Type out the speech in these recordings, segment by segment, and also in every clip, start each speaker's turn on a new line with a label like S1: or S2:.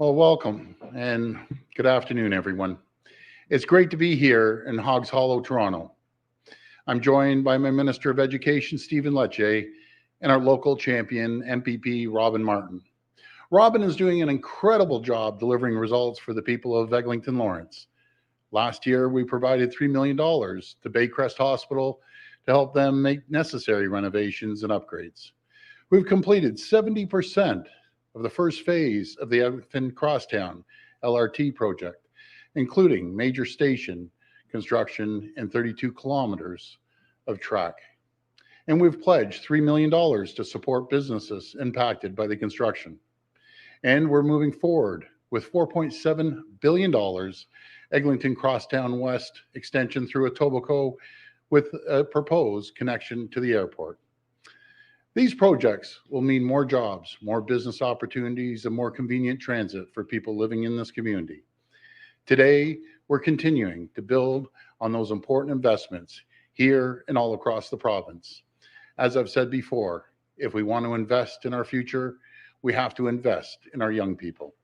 S1: Well, welcome and good afternoon, everyone. It's great to be here in Hogs Hollow, Toronto. I'm joined by my Minister of Education, Stephen Lecce, and our local champion, MPP Robin Martin. Robin is doing an incredible job delivering results for the people of Eglinton Lawrence. Last year, we provided $3 million to Baycrest Hospital to help them make necessary renovations and upgrades. We've completed 70% of the first phase of the Eglinton Crosstown LRT project, including major station construction and 32 kilometers of track. And we've pledged $3 million to support businesses impacted by the construction. And we're moving forward with $4.7 billion Eglinton Crosstown West extension through Etobicoke with a proposed connection to the airport. These projects will mean more jobs, more business opportunities, and more convenient transit for people living in this community. Today, we're continuing to build on those important investments here and all across the province. As I've said before, if we want to invest in our future, we have to invest in our young people.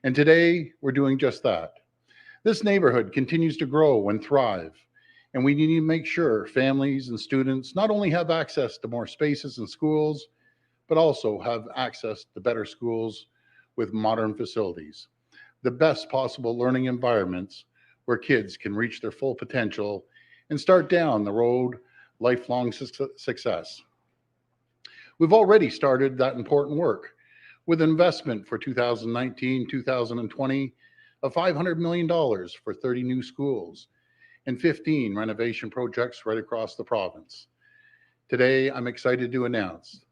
S1: And today, we're doing just that. This neighborhood continues to grow and thrive, and we need to make sure families and students not only have access to more spaces in schools, but also have access to better schools with modern facilities, the best possible learning environments where kids can reach their full potential and start down the road lifelong success. We've already started that important work with investment for 2019-2020 of $500 million for 30 new schools and 15 renovation projects right across the province. Today, I'm excited to announce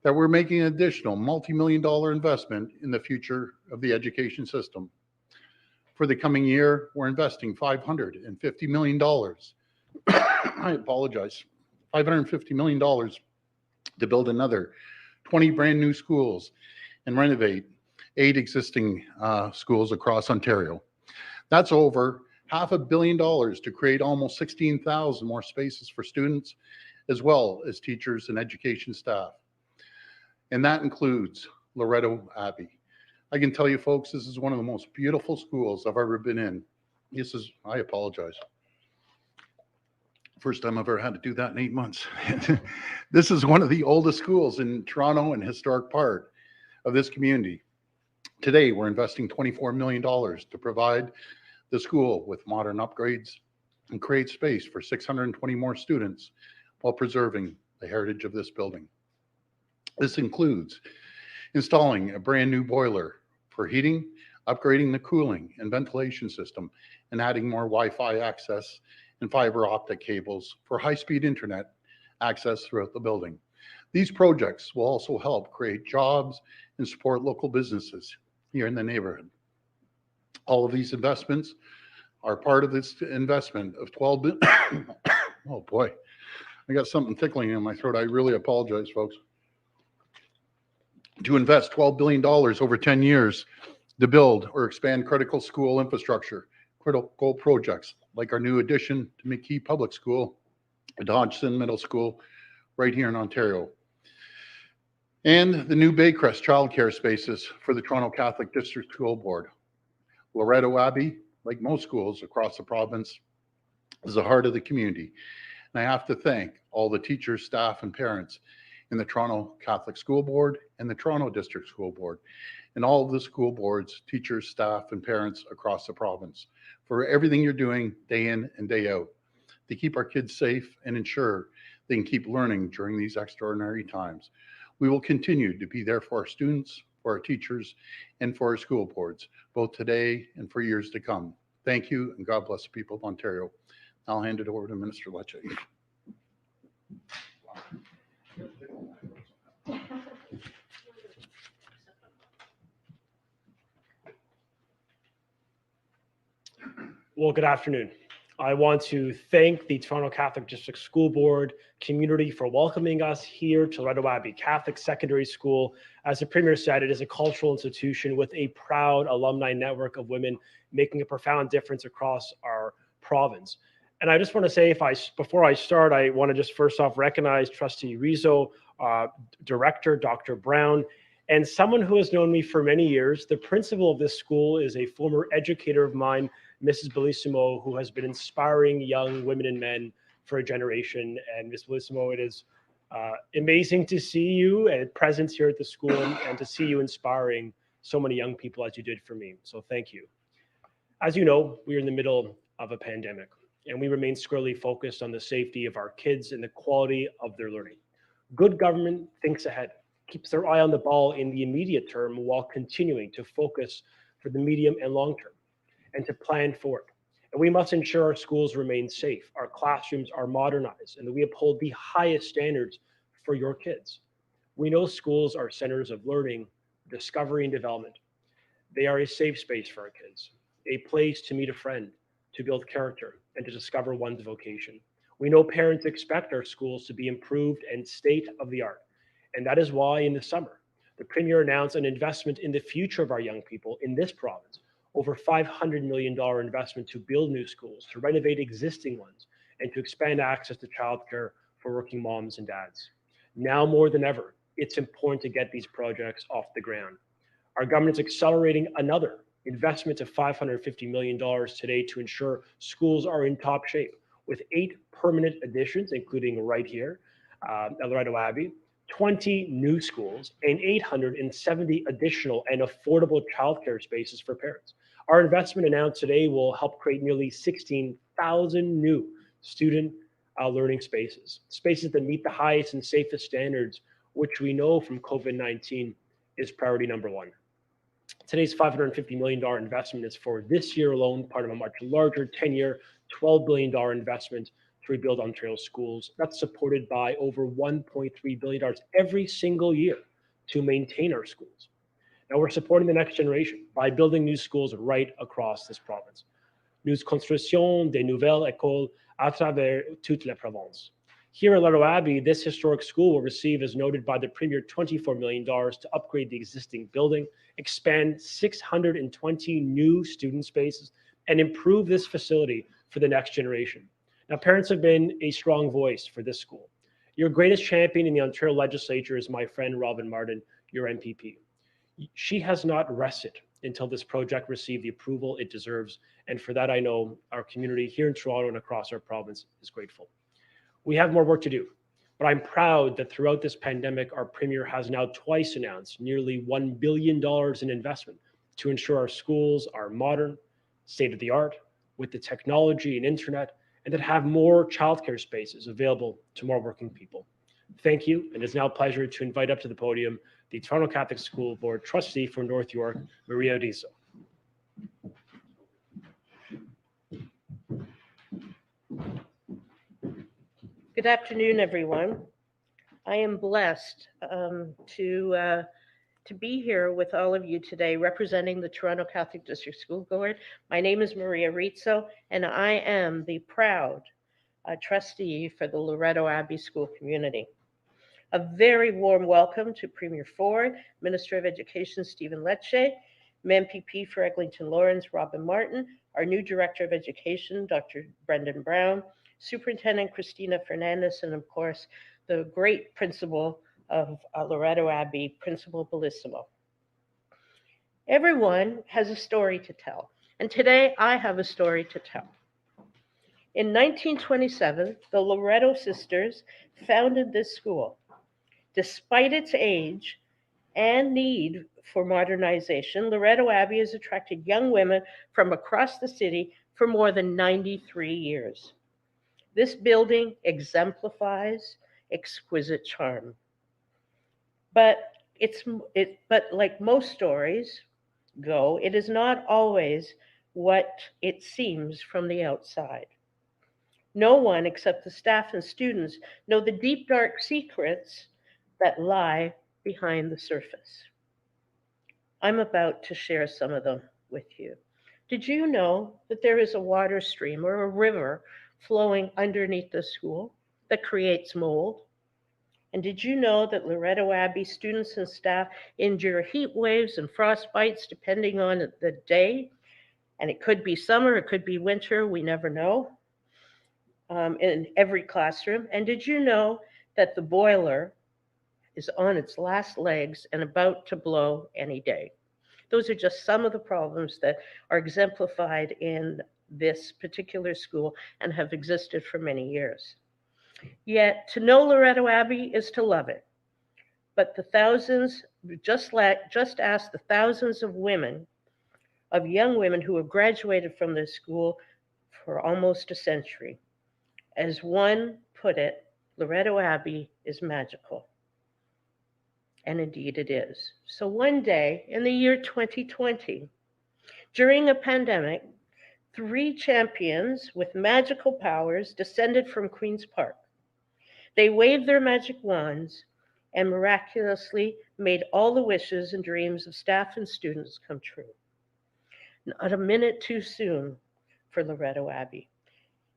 S1: that we're making an additional multi-million-dollar investment in the future of the education system. For the coming year, we're investing $550 million. I apologize, $550 million to build another 20 brand new schools and renovate 8 existing schools across Ontario. That's over $500 million to create almost 16,000 more spaces for students, as well as teachers and education staff. And that includes Loretto Abbey. I can tell you folks, this is one of the most beautiful schools I've ever been in. I apologize. First time I've ever had to do that in 8 months. This is one of the oldest schools in Toronto and historic part of this community. Today, we're investing $24 million to provide the school with modern upgrades and create space for 620 more students while preserving the heritage of this building. This includes installing a brand new boiler for heating, upgrading the cooling and ventilation system, and adding more Wi-Fi access and fiber optic cables for high-speed internet access throughout the building. These projects will also help create jobs and support local businesses here in the neighborhood. All of these investments are part of this investment of $12 billion. Oh boy, I got something tickling in my throat. I really apologize, folks. To invest $12 billion over 10 years to build or expand critical school infrastructure, critical projects like our new addition to McKee Public School, Dodgson Middle School, right here in Ontario, and the new Baycrest childcare spaces for the Toronto Catholic District School Board. Loretto Abbey, like most schools across the province, is the heart of the community. And I have to thank all the teachers, staff, and parents in the Toronto Catholic School Board and the Toronto District School Board, and all of the school boards, teachers, staff, and parents across the province for everything you're doing day in and day out to keep our kids safe and ensure they can keep learning during these extraordinary times. We will continue to be there for our students, for our teachers, and for our school boards, both today and for years to come. Thank you, and God bless the people of Ontario. I'll hand it over to Minister Lecce.
S2: Well, good afternoon. I want to thank the Toronto Catholic District School Board community for welcoming us here to Loretto Abbey Catholic Secondary School. As the Premier said, it is a cultural institution with a proud alumni network of women making a profound difference across our province. And I just want to say, before I start, I want to just first off recognize Trustee Rizzo, Director Dr. Brown, And someone who has known me for many years, the principal of this school is a former educator of mine, Mrs. Bellissimo, who has been inspiring young women and men for a generation. And Ms. Bellissimo, it is amazing to see you and presence here at the school and to see you inspiring so many young people as you did for me. So thank you. As you know, we are in the middle of a pandemic, and we remain squarely focused on the safety of our kids and the quality of their learning. Good government thinks ahead, keeps their eye on the ball in the immediate term while continuing to focus for the medium and long term and to plan for it. And we must ensure our schools remain safe, our classrooms are modernized, and that we uphold the highest standards for your kids. We know schools are centers of learning, discovery, and development. They are a safe space for our kids, a place to meet a friend, to build character, and to discover one's vocation. We know parents expect our schools to be improved and state of the art. And that is why in the summer, the Premier announced an investment in the future of our young people in this province, over $500 million investment to build new schools, to renovate existing ones, and to expand access to childcare for working moms and dads. Now more than ever, it's important to get these projects off the ground. Our government's accelerating another investment of $550 million today to ensure schools are in top shape, with 8 permanent additions, including right here at Loretto Abbey, 20 new schools, and 870 additional and affordable childcare spaces for parents. Our investment announced today will help create nearly 16,000 new student learning spaces, spaces that meet the highest and safest standards, which we know from COVID-19 is priority number one. Today's $550 million investment is for this year alone, part of a much larger 10-year, $12 billion investment to rebuild Ontario's schools. That's supported by over $1.3 billion every single year to maintain our schools. Now we're supporting the next generation by building new schools right across this province. Nous construisons des nouvelles écoles à travers toute la province. Here at Loretto Abbey, this historic school will receive, as noted by the Premier, $24 million to upgrade the existing building, expand 620 new student spaces, and improve this facility for the next generation. Now, parents have been a strong voice for this school. Your greatest champion in the Ontario legislature is my friend Robin Martin, your MPP. She has not rested until this project received the approval it deserves, and for that I know our community here in Toronto and across our province is grateful. We have more work to do, but I'm proud that throughout this pandemic, our Premier has now twice announced nearly $1 billion in investment to ensure our schools are modern, state-of-the-art, with the technology and internet, and that have more childcare spaces available to more working people. Thank you, and it's now a pleasure to invite up to the podium the Toronto Catholic School Board Trustee for North York, Maria Rizzo.
S3: Good afternoon, everyone. I am blessed to be here with all of you today representing the Toronto Catholic District School Board. My name is Maria Rizzo, and I am the proud trustee for the Loretto Abbey School community. A very warm welcome to Premier Ford, Minister of Education Stephen Lecce, MPP for Eglinton Lawrence Robin Martin, our new Director of Education Dr. Brendan Brown, Superintendent Christina Fernandez, and of course, the great principal of Loretto Abbey, Principal Bellissimo. Everyone has a story to tell, and today I have a story to tell. In 1927, the Loretto sisters founded this school. Despite its age and need for modernization, Loretto Abbey has attracted young women from across the city for more than 93 years. This building exemplifies exquisite charm. But like most stories go, it is not always what it seems from the outside. No one except the staff and students know the deep, dark secrets that lie behind the surface. I'm about to share some of them with you. Did you know that there is a water stream or a river flowing underneath the school that creates mold? And did you know that Loretto Abbey students and staff endure heat waves and frost bites depending on the day? And it could be summer, it could be winter, we never know, in every classroom. And did you know that the boiler is on its last legs and about to blow any day. Those are just some of the problems that are exemplified in this particular school and have existed for many years. Yet to know Loretto Abbey is to love it. But the thousands, just ask the thousands of women, of young women who have graduated from this school for almost a century. As one put it, Loretto Abbey is magical. And indeed it is. So one day in the year 2020, during a pandemic, 3 champions with magical powers descended from Queen's Park. They waved their magic wands and miraculously made all the wishes and dreams of staff and students come true. Not a minute too soon for Loretto Abbey.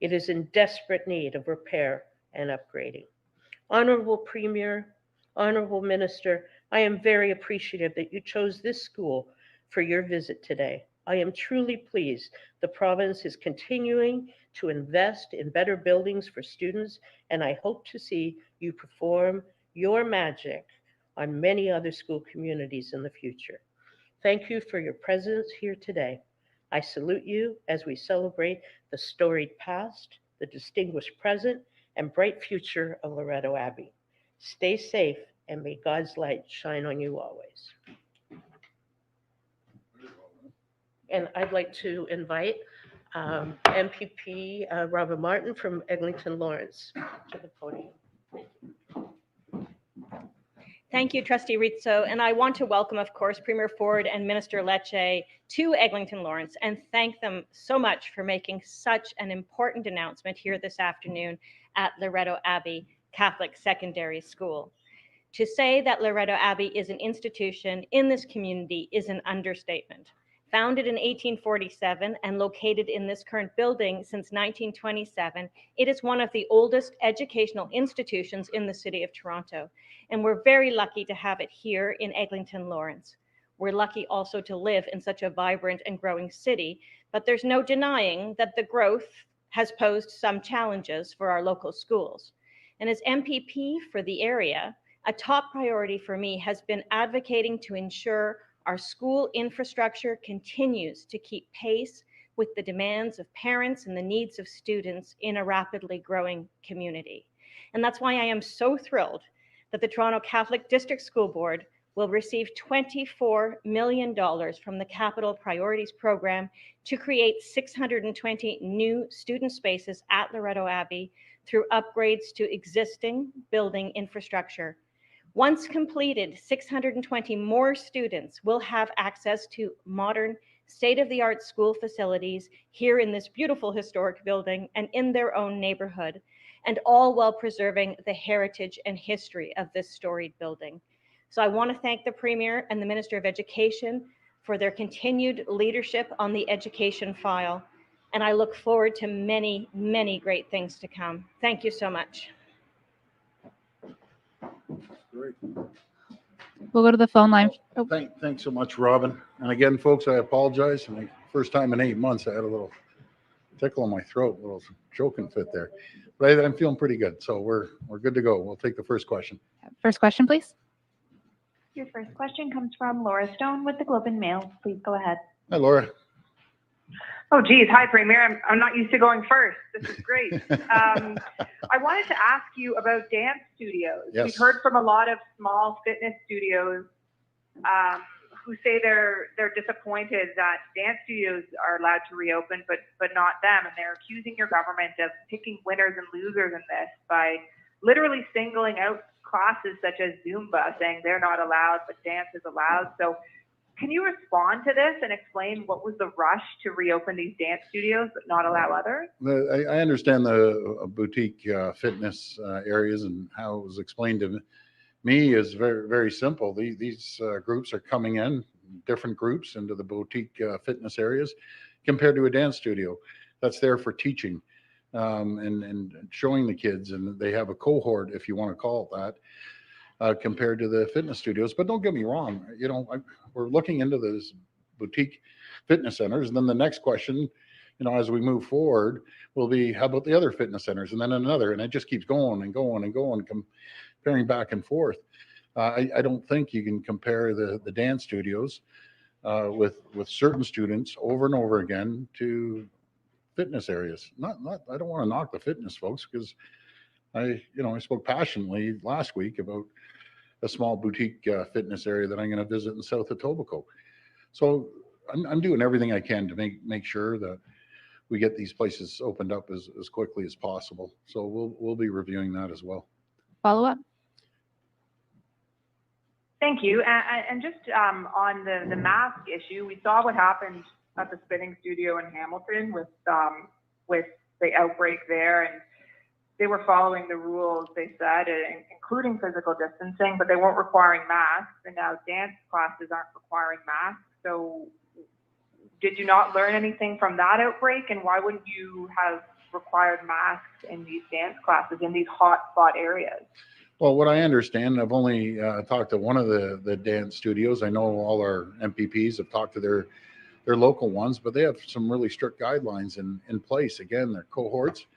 S3: It is in desperate need of repair and upgrading. Honorable Premier, Honorable Minister, I am very appreciative that you chose this school for your visit today. I am truly pleased the province is continuing to invest in better buildings for students, and I hope to see you perform your magic on many other school communities in the future. Thank you for your presence here today. I salute you as we celebrate the storied past, the distinguished present, and bright future of Loretto Abbey. Stay safe, and may God's light shine on you always. And I'd like to invite MPP Robert Martin from Eglinton Lawrence to the podium.
S4: Thank you, Trustee Rizzo. And I want to welcome, of course, Premier Ford and Minister Lecce to Eglinton Lawrence and thank them so much for making such an important announcement here this afternoon at Loretto Abbey Catholic Secondary School. To say that Loretto Abbey is an institution in this community is an understatement. Founded in 1847 and located in this current building since 1927, it is one of the oldest educational institutions in the city of Toronto. And we're very lucky to have it here in Eglinton Lawrence. We're lucky also to live in such a vibrant and growing city, but there's no denying that the growth has posed some challenges for our local schools. And as MPP for the area, a top priority for me has been advocating to ensure our school infrastructure continues to keep pace with the demands of parents and the needs of students in a rapidly growing community. And that's why I am so thrilled that the Toronto Catholic District School Board will receive $24 million from the Capital Priorities Program to create 620 new student spaces at Loretto Abbey through upgrades to existing building infrastructure. Once completed, 620 more students will have access to modern, state-of-the-art school facilities here in this beautiful historic building and in their own neighborhood, and all while preserving the heritage and history of this storied building. So I want to thank the Premier and the Minister of Education for their continued leadership on the education file, and I look forward to many, many great things to come. Thank you so much.
S1: Great.
S5: We'll go to the phone line. Oh,
S1: Thanks so much, Robin. And again, folks, I apologize. My first time in 8 months, I had a little tickle in my throat, a little choking fit there. But I'm feeling pretty good, so we're good to go. We'll take the first question.
S5: first question, please.
S6: Your first question comes from Laura Stone with the Globe and Mail. Please go ahead.
S1: Hi, Laura.
S7: Oh, geez. Hi, Premier. I'm not used to going first. This is great. I wanted to ask you about dance studios.
S1: Yes.
S7: We've heard from a lot of small fitness studios who say they're disappointed that dance studios are allowed to reopen, but not them. And they're accusing your government of picking winners and losers in this by literally singling out classes such as Zumba, saying they're not allowed, but dance is allowed. So can you respond to this and explain what was the rush to reopen these dance studios but not allow others?
S1: I understand the boutique fitness areas and how it was explained to me is very, very simple. These groups are coming in, different groups into the boutique fitness areas compared to a dance studio that's there for teaching and showing the kids. And they have a cohort, if you want to call it that, compared to the fitness studios. But don't get me wrong, we're looking into those boutique fitness centers. And then the next question, as we move forward, will be, how about the other fitness centers? And then another, and it just keeps going and going and going, comparing back and forth. I don't think you can compare the dance studios with certain students over and over again to fitness areas. Not I don't want to knock the fitness folks, because I spoke passionately last week about a small boutique fitness area that I'm going to visit in south of Etobicoke. So I'm doing everything I can to make sure that we get these places opened up as quickly as possible. So we'll be reviewing that as well.
S5: Follow up?
S7: Thank you. And just on the mask issue, we saw what happened at the spinning studio in Hamilton with the outbreak there, and they were following the rules, they said, including physical distancing, but they weren't requiring masks. And now dance classes aren't requiring masks. So did you not learn anything from that outbreak? And why wouldn't you have required masks in these dance classes in these hot spot areas?
S1: Well, what I understand, I've only talked to one of the dance studios. I know all our MPPs have talked to their local ones, but they have some really strict guidelines in place. Again, they're cohorts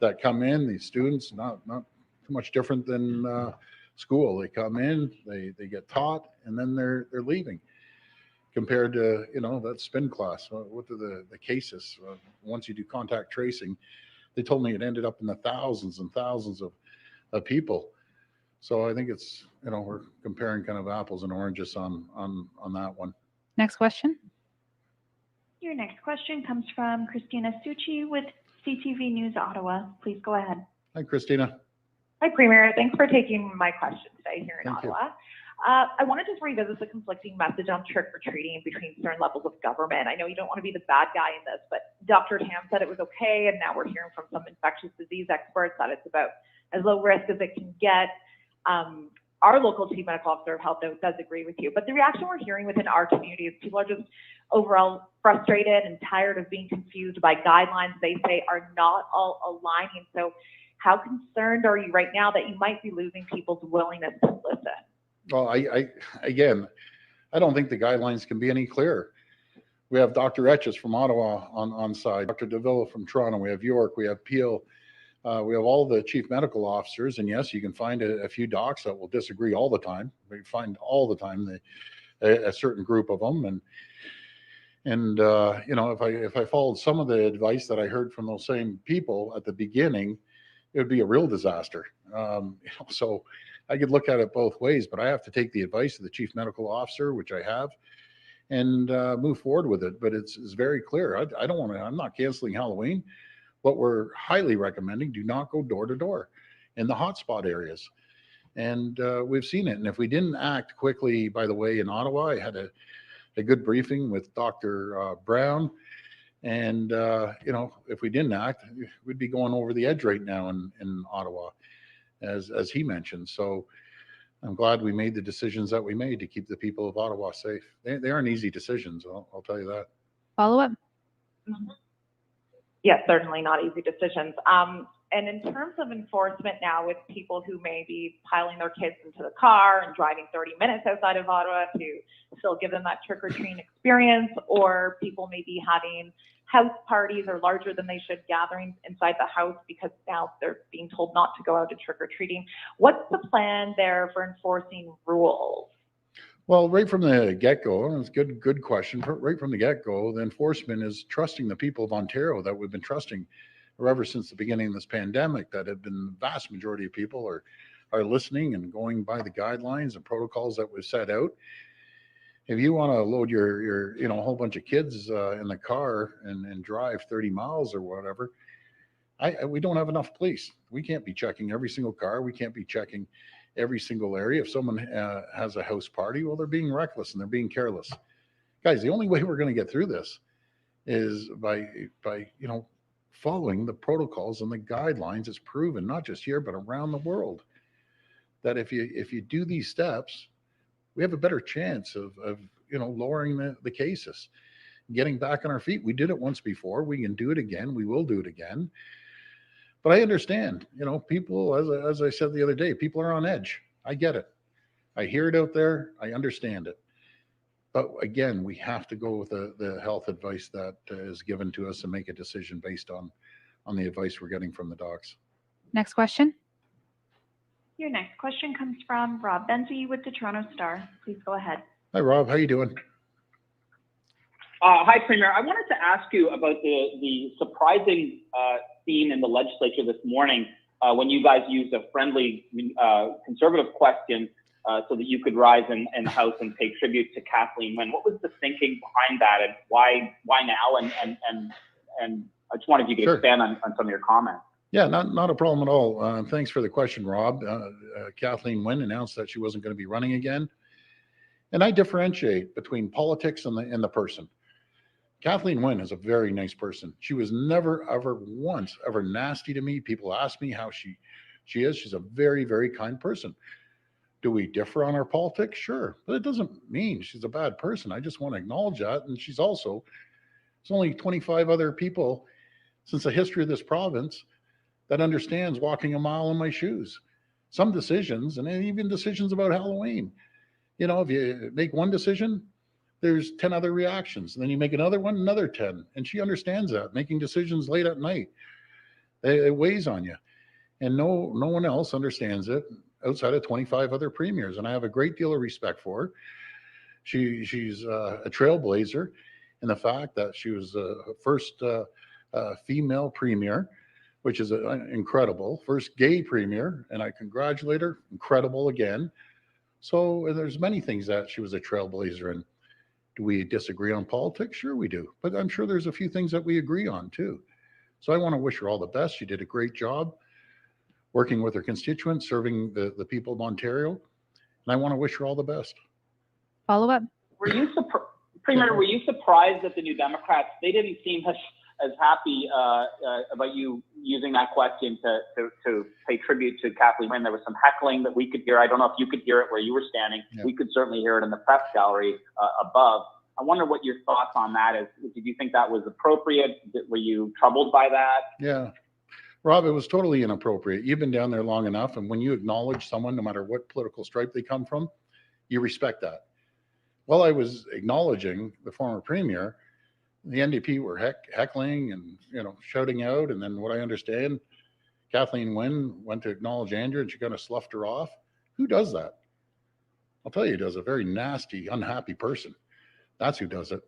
S1: that come in, these students, not too much different than school. They come in, they get taught, and then they're leaving. Compared to, that spin class, what are the cases? Once you do contact tracing, they told me it ended up in the thousands and thousands of people. So I think it's, we're comparing kind of apples and oranges on that one.
S5: Next question.
S6: Your next question comes from Christina Succi with CTV News Ottawa. Please go ahead.
S1: Hi, Christina.
S8: Hi, Premier. Thanks for taking my question today here in
S1: Thank you.
S8: Ottawa. I want to just revisit the conflicting message on trick-or-treating between certain levels of government. I know you don't want to be the bad guy in this, but Dr. Tam said it was okay, and now we're hearing from some infectious disease experts that it's about as low risk as it can get. Our local chief medical officer of health does agree with you, but the reaction we're hearing within our community is people are just overall frustrated and tired of being confused by guidelines they say are not all aligning. So how concerned are you right now that you might be losing people's willingness to listen?
S1: Well, I don't think the guidelines can be any clearer. We have Dr. Etches from Ottawa on side, Dr. DeVilla from Toronto, we have York, we have Peel, we have all the chief medical officers, and yes, you can find a few docs that will disagree all the time. We find all the time a certain group of them, and if I followed some of the advice that I heard from those same people at the beginning, it would be a real disaster. So I could look at it both ways, but I have to take the advice of the chief medical officer, which I have, and move forward with it. But it's very clear. I don't want to. I'm not canceling Halloween. What we're highly recommending: do not go door to door in the hotspot areas. And we've seen it. And if we didn't act quickly, by the way, in Ottawa, I had a good briefing with Dr. Brown. And, if we didn't act, we'd be going over the edge right now in Ottawa, as he mentioned. So I'm glad we made the decisions that we made to keep the people of Ottawa safe. They aren't easy decisions, I'll tell you that.
S5: Follow up?
S8: Yes, certainly not easy decisions. And in terms of enforcement now, with people who may be piling their kids into the car and driving 30 minutes outside of Ottawa to still give them that trick-or-treating experience, or people may be having house parties or larger than they should gatherings inside the house because now they're being told not to go out and trick-or-treating. What's the plan there for enforcing rules?
S1: Well, right from the get-go, and it's a good question. Right from the get-go, the enforcement is trusting the people of Ontario that we've been trusting ever since the beginning of this pandemic, that have been the vast majority of people are listening and going by the guidelines and protocols that we've set out. If you want to load your whole bunch of kids in the car and drive 30 miles or whatever, we don't have enough police. We can't be checking every single car. We can't be checking every single area. If someone has a house party, well, they're being reckless and they're being careless. Guys, the only way we're going to get through this is by following the protocols and the guidelines. It's proven, not just here, but around the world, that if you do these steps, we have a better chance of lowering the cases, getting back on our feet. We did it once before. We can do it again. We will do it again. But I understand, people, as I said the other day, people are on edge. I get it. I hear it out there. I understand it. But again, we have to go with the health advice that is given to us and make a decision based on the advice we're getting from the docs.
S5: Next question.
S6: Your next question comes from Rob Benzie with the Toronto Star. Please go ahead.
S1: Hi, Rob. How you doing?
S9: Hi, Premier. I wanted to ask you about the surprising theme in the legislature this morning when you guys used a friendly conservative question so that you could rise in the House and pay tribute to Kathleen Wynne. What was the thinking behind that, and why now? And I just wondered if you could
S1: Sure.
S9: expand on some of your comments.
S1: Yeah, not a problem at all. Thanks for the question, Rob. Kathleen Wynne announced that she wasn't going to be running again. And I differentiate between politics and the person. Kathleen Wynne is a very nice person. She was never, ever once, ever nasty to me. People ask me how she is. She's a very, very kind person. Do we differ on our politics? Sure. But it doesn't mean she's a bad person. I just want to acknowledge that. And there's only 25 other people since the history of this province that understands walking a mile in my shoes. Some decisions, and even decisions about Halloween. If you make one decision, there's 10 other reactions. And then you make another one, another 10. And she understands that. Making decisions late at night, it weighs on you. And no one else understands it outside of 25 other premiers. And I have a great deal of respect for her. She's a trailblazer in the fact that she was the first female premier, which is incredible. First gay premier, and I congratulate her. Incredible again. So there's many things that she was a trailblazer in. Do we disagree on politics? Sure we do. But I'm sure there's a few things that we agree on too. So I want to wish her all the best. She did a great job working with her constituents, serving the people of Ontario. And I want to wish her all the best.
S5: Follow up.
S9: Premier, were you surprised that the New Democrats, they didn't seem as happy about you using that question to pay tribute to Kathleen Wynne? There was some heckling that we could hear. I don't know if you could hear it where you were standing.
S1: Yeah.
S9: We could certainly hear it in the press gallery above. I wonder what your thoughts on that is. Did you think that was appropriate? Were you troubled by that?
S1: Yeah. Rob, it was totally inappropriate. You've been down there long enough, and when you acknowledge someone, no matter what political stripe they come from, you respect that. Well, I was acknowledging the former premier. The NDP were heckling and shouting out, and then what I understand, Kathleen Wynne went to acknowledge Andrew, and she kind of sloughed her off. Who does that? I'll tell you, who does. A very nasty, unhappy person. That's who does it,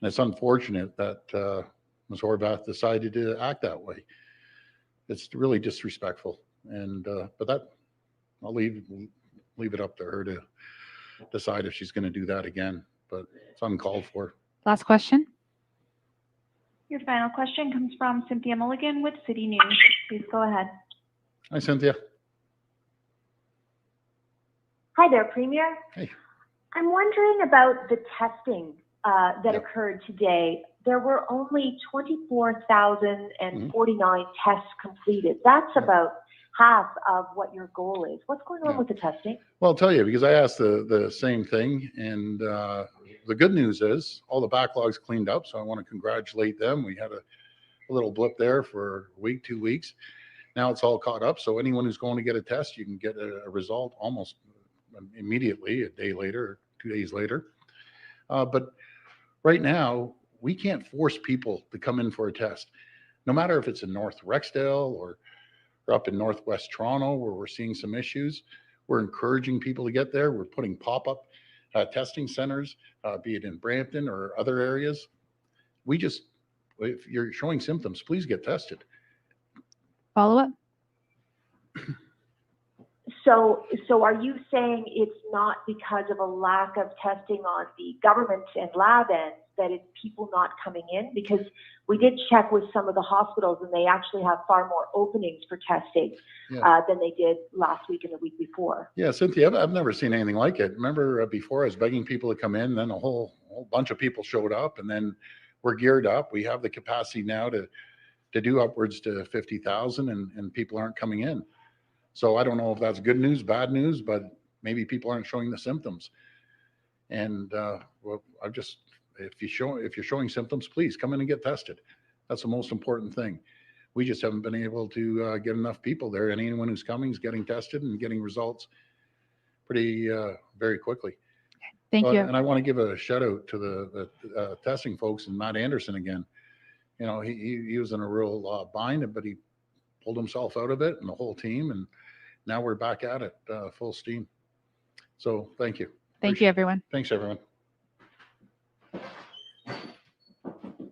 S1: and it's unfortunate that Ms. Horvath decided to act that way. It's really disrespectful, and but that I'll leave it up to her to decide if she's going to do that again. But it's uncalled for.
S5: Last question.
S6: Your final question comes from Cynthia Mulligan with City News. Please go ahead.
S1: Hi, Cynthia.
S10: Hi there, Premier.
S1: Hey.
S10: I'm wondering about the testing that
S1: Yep.
S10: occurred today. There were only 24,049 tests completed. That's about half of what your goal is. What's going on
S1: Yeah.
S10: with the testing?
S1: Well, I'll tell you, because I asked the same thing, and the good news is all the backlogs cleaned up, so I want to congratulate them. We had a little blip there for a week, 2 weeks. Now it's all caught up, so anyone who's going to get a test, you can get a result almost immediately, a day later, 2 days later. But right now, we can't force people to come in for a test, no matter if it's in North Rexdale or up in Northwest Toronto, where we're seeing some issues. We're encouraging people to get there. We're putting pop-up testing centers, be it in Brampton or other areas. If you're showing symptoms, please get tested.
S5: Follow up.
S10: So are you saying it's not because of a lack of testing on the government and lab end that it's people not coming in? Because we did check with some of the hospitals, and they actually have far more openings for testing than they did last week and the week before.
S1: Yeah, Cynthia, I've never seen anything like it. Remember before I was begging people to come in, then a whole bunch of people showed up, and then we're geared up. We have the capacity now to do upwards to 50,000, and people aren't coming in. So I don't know if that's good news, bad news, but maybe people aren't showing the symptoms. And if you're showing symptoms, please come in and get tested. That's the most important thing. We just haven't been able to get enough people there, and anyone who's coming is getting tested and getting results pretty very quickly.
S5: Thank you.
S1: And I want to give a shout out to the testing folks and Matt Anderson again. He was in a real bind, but he pulled himself out of it, and the whole team, and now we're back at it, full steam. So thank you.
S5: Thank you, everyone.
S1: Thanks, everyone.